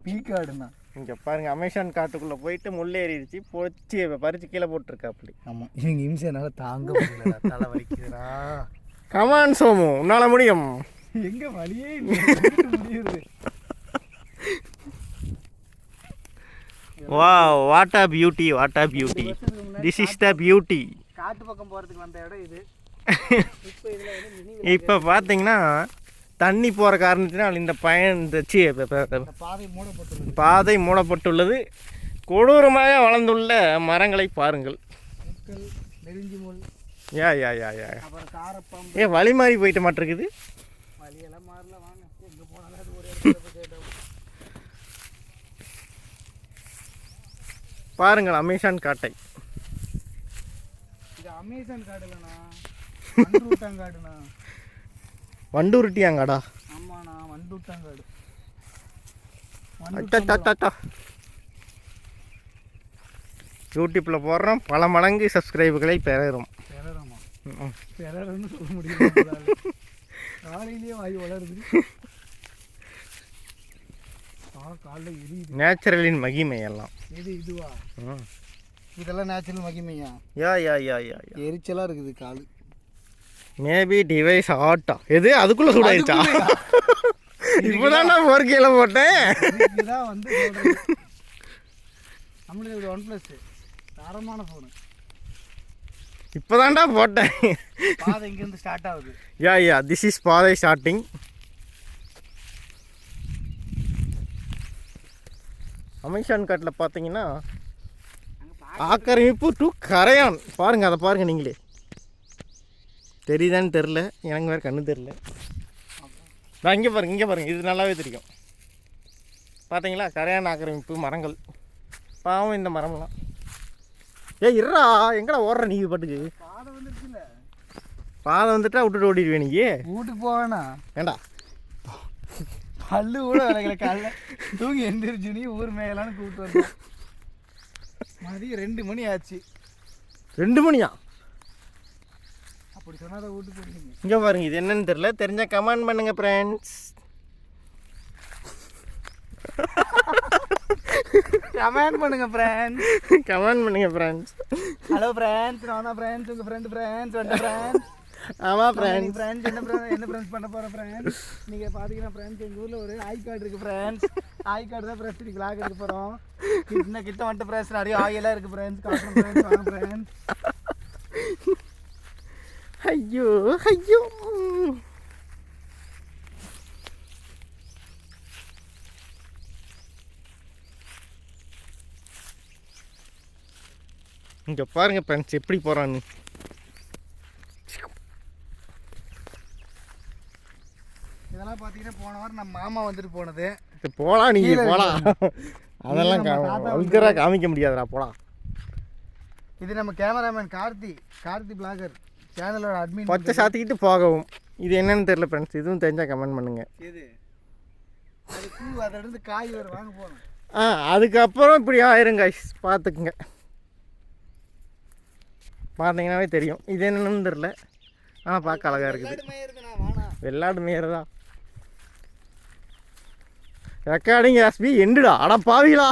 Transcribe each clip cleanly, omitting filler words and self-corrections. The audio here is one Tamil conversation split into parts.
பீக்காடுண்ணா. இங்கே பாருங்கள், அமேசான் காட்டுக்குள்ளே போயிட்டு முள் ஏறிடுச்சு, பொறிச்சு பறித்து கீழே போட்டிருக்கா அப்படி. ஆமாம், இவங்க இம்சைனால தாங்க முடியல, தலை வலிக்குதுடா. கமான் சோமு, உன்னால் முடியும். எங்கே வழியே இல்லை, முடியுது. Wow, what a beauty, what a beauty, this is the beauty. காட்டு பக்கம் போகிறதுக்கு வந்த இடம் இது. இப்போ பார்த்தீங்கன்னா தண்ணி போகிற காரணத்தினால் இந்த பாதை மூடப்பட்டுள்ளது. கொடூரமாக வளர்ந்துள்ள மரங்களை பாருங்கள். நெருஞ்சி முள், யா யா யா யா அப்புறம் காரப்பாம்பு. ஏன் வழி மாறி போயிட்ட மாட்டிருக்குது? வழியெல்லாம் மாறல, வாங்க எங்கே போனாலும் அது ஒரு இடத்துல கேட்டோம். பாருங்கள் அமேசான் காட்டை. இது அமேசான் காடு இல்லைண்ணா, வண்டூட்டாங்காடுண்ணா. வண்டூருட்டியாங்காடா? ஆமாண்ணா, வண்டூட்டாங்காடு. யூடியூப்பில் போடுறோம், பல மடங்கு சப்ஸ்கிரைபுகளை பெறும். பெறன்னு சொல்ல முடியும், காலையிலேயே வாய் வளருது. காலையில் எரியுது. நேச்சுரலின் மகிமை எல்லாம் இதுவா? இதெல்லாம் நேச்சுரல் மகிமையா? யா யா யா யா எரிச்சலாக இருக்குது காலு. மேபி டிவைஸ் ஹாட்டா? எது அதுக்குள்ளே சூடாயிருச்சா? இப்போதான் நான் ஒர்க்கையில் போட்டேன். இதுதான் வந்து நம்மளுக்கு OnePlus தரமான ஃபோனு. இப்போதான்டா போட்டேன். பாதை இங்கேருந்து ஸ்டார்ட் ஆகுது. யா யா திஸ் இஸ் பாதை ஸ்டார்டிங். அமேசான் காட்டில் பார்த்தீங்கன்னா ஆக்கிரமிப்பு டு கரையான். பாருங்கள், அதை பாருங்கள் நீங்களே. தெரியுதான்னு தெரில, எனக்கு வேறு கண்ணு தெரில. நான் இங்கே பாருங்கள், இங்கே பாருங்கள், இது நல்லாவே தெரியும். பார்த்தீங்களா, கரையான் ஆக்கிரமிப்பு மரங்கள். பாவம் இந்த மரம்லாம். இருறா, எங்கடா ஓடுற நீ பாட்டுக்கு? பாதை வந்துருச்சுல்ல. பாதை வந்துட்டா விட்டுட்டு ஓடிடுவே நீ. வீட்டுக்கு போவேண்ணா? வேண்டா, பல்லு கூட விலைகளை காலைல தூங்கி எந்திரிச்சு நீ ஊர் மேலான்னு கூப்பிட்டு வந்தேன். மதியம் 2 மணி ஆச்சு. 2 மணியா? அப்படி சொன்னாதான் வீட்டுக்கு போயிருக்கீங்க. இங்கே பாருங்க, இது என்னன்னு தெரியல, தெரிஞ்சால் கமெண்ட் பண்ணுங்க ஃப்ரெண்ட்ஸ். கமெண்ட் பண்ணுங்க ஃப்ரெண்ட்ஸ். கமெண்ட் பண்ணுங்க ஃப்ரெண்ட்ஸ். ஹலோ ஃப்ரெண்ட்ஸ், நான் தான் ஃப்ரெண்ட்ஸ், உங்கள் ஃப்ரெண்ட்ஸ் வந்து ஃப்ரெண்ட்ஸ். ஆமாம் ஃப்ரெண்ட்ஸ். ஃப்ரெண்ட்ஸ் என்ன ஃப்ரெண்ட்ஸ் பண்ண போகிறேன் ஃப்ரெண்ட்ஸ்? நீங்கள் பார்த்தீங்கன்னா ஃப்ரெண்ட்ஸ், எங்கள் ஊரில் ஒரு ஐ கார்டு இருக்குது ஃப்ரெண்ட்ஸ். ஐ கார்டு தான் ஃப்ரெண்ட்ஸ் இன்னைக்கு விளாக் எடுக்க போகிறோம். கிட்ட வந்துட்டு ஃப்ரெண்ட்ஸ் நிறைய ஆயிலாக இருக்குது ஃப்ரெண்ட்ஸ். காட்டுறோம் ஃப்ரெண்ட்ஸ், வாங்க ஃப்ரெண்ட்ஸ். ஐயோ ஐயோ. இங்கே பாருங்க ஃப்ரெண்ட்ஸ் எப்படி போகிறான்னு. இதெல்லாம் பார்த்தீங்கன்னா போன வாரம் நம்ம மாமா வந்துட்டு போனது. போகலாம், நீங்கள் போகலாம். அதெல்லாம் வல்கராக காமிக்க முடியாதுடா, போகலாம். இது நம்ம கேமராமேன் கார்த்தி பிளாகர் சேனலோட அட்மின். பச்சை சாத்திக்கிட்டு போகவும். இது என்னன்னு தெரியல ஃப்ரெண்ட்ஸ், இதுவும் தெரிஞ்சால் கமெண்ட் பண்ணுங்கள். இது அது பூ, அதிலிருந்து காய் வரும், வாங்க போகணும். அதுக்கப்புறம் இப்படி ஆயிரும் காய்ஸ், பார்த்துக்குங்க. பார்த்தீங்கன்னாவே தெரியும் இது என்னன்னு தெரில. ஆனால் பார்க்க அழகாக இருக்குது. வெள்ளாடு மேயறதா? Recording SP எண்டுடா. அட பாவிலா,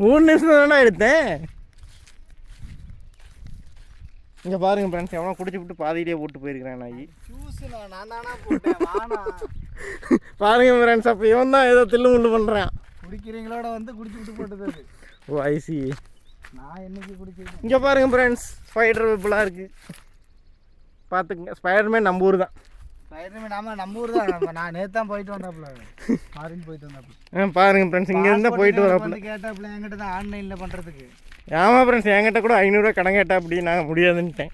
3 நிமிஷம் தானே எடுத்தேன். இங்கே பாருங்க ஃப்ரெண்ட்ஸ், எவனோ குடிச்சு விட்டு பாதியிலே போட்டு போயிருக்கிறேன் நாய். பாருங்க ஃப்ரெண்ட்ஸ், அப்போ இவன் தான் ஏதோ தில்லு முள்ளு பண்ணுறான். குடிக்கிறீங்களோட வந்து குடிச்சு விட்டு போட்டது. ஓ ஐசி. நான் என்னைக்கு குடிச்சிருக்கேன். இங்கே பாருங்க ஃப்ரெண்ட்ஸ், ஸ்பைடர் வெப்பெலாம் இருக்குது, பார்த்துக்குங்க. ஸ்பைடர்மேன் நம்ம ஊர் தான். ஸ்பைடர்மேன் நம்ம ஊர் தான். நான் நேற்று தான் போயிட்டு வந்தாப்புல, ஃபாரின் போயிட்டு வந்தாப்புல. பாருங்க ஃப்ரெண்ட்ஸ், இங்கே இருந்தால் போயிட்டு வராப்புல. கேட்டாப்புல என்கிட்ட தான் ஆன்லைனில் பண்ணுறதுக்கு. ஆமாம் ஃப்ரெண்ட்ஸ், என்கிட்ட கூட 500 ரூபா கடன் கேட்டா அப்படி நான் முடியாதுன்ட்டேன்.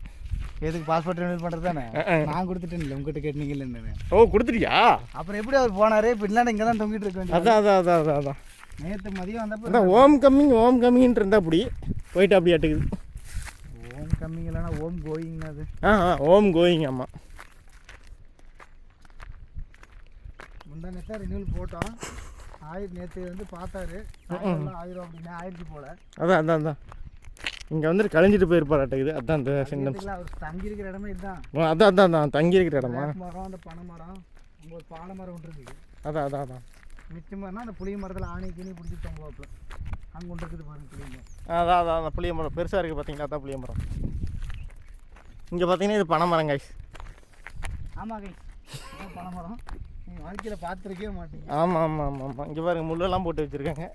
எதுக்கு பாஸ்போர்ட் ரினியூவல் பண்ணுறது தானே? நான் கொடுத்துட்டேன், இல்லை உங்ககிட்ட கேட்டீங்கன்னு. ஓ கொடுத்துட்டியா? அப்புறம் எப்படி அவர் போனார்? இப்போ இல்லை, இங்கே தான் தொங்கிட்டு இருக்கேன். அதான் நேற்று மதியம் வந்தப்போ அதான் ஓம் கம்மிங் இருந்தால் அப்படி போயிட்டு அப்படி அட்டுக்குது. ஓம் கம்மிங் இல்லைனா ஓம் கோயிங். அது ஓம் கோயிங். ஆமாம், முந்தா நேற்று ரினியூவல் போட்டோம். நேற்று வந்து பார்த்தாரு, 1000 அப்படின்னு ஆயிடுச்சு போல. அதான் இங்கே வந்துட்டு கழிஞ்சிட்டு போயிருப்பாராட்டுக்குது. அதான் அந்த சிம்டம்ஸ். அவர் தங்கியிருக்கிற இடமே இதுதான். அதான் தங்கியிருக்கிற இடமா? மரம், அந்த பனை மரம், அங்கே ஒரு பாலை மரம் ஒன்று இருக்குது. அதான் மிச்சமானா அந்த புளிய மரத்தில் ஆணி கிணி பிடிச்சி தொங்குவாப்புல அங்கே கொண்டு இருக்குது பாருங்க புளிங்க. அதான் அதான் அந்த புளிய மரம் பெருசாக இருக்குது பார்த்தீங்களா, அதான் புளிய மரம். இங்கே பார்த்தீங்கன்னா இது பனை மரம் கைஸ். ஆமாம் கைஸ், இதான் பனை மரம். நீங்கள் வாழ்க்கையில் பார்த்துருக்கவே மாட்டீங்க. ஆமாம் ஆமாம் ஆமாம் ஆமாம். இங்கே பாருங்க முள்ளெல்லாம் போட்டு வச்சுருக்காங்க.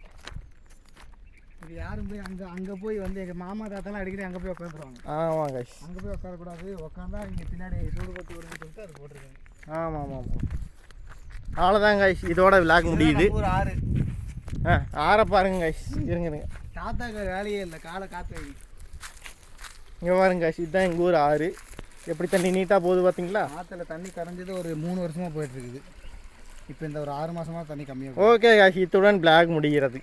இது யாரும் போய் அங்கே போய் வந்து எங்கள் மாமா தாத்தாலாம் அடிக்கடி அங்கே போய் உட்காந்துருவாங்க. ஆமாம் கைஸ். அங்கே போய் உட்காரக்கூடாது, உட்காந்தா இங்கே பின்னாடி சூடு பட்டு வரும்னு சொல்லிட்டு அது போட்டிருக்காங்க. ஆமாம் ஆமாம் ஆமாம். அவ்வளோதான் கைஸ், இதோட விளாக் முடியுது. ஒரு ஆறு ஆற பாருங்க கைஸ். இருங்க தாத்தாக்கு வேலையே இல்லை, காலை காற்று வை. இங்கே பாருங்க கைஸ், இதுதான் எங்கள் ஊர் ஆறு. எப்படி தண்ணி நீட்டாக போகுது பார்த்தீங்களா. ஆற்றுல தண்ணி கரைஞ்சது ஒரு 3 வருஷமாக போயிட்டுருக்குது. இப்போ இந்த ஒரு 6 மாதமாக தண்ணி கம்மியாக. ஓகே கைஸ், இத்துடன் விளாக் முடிகிறது.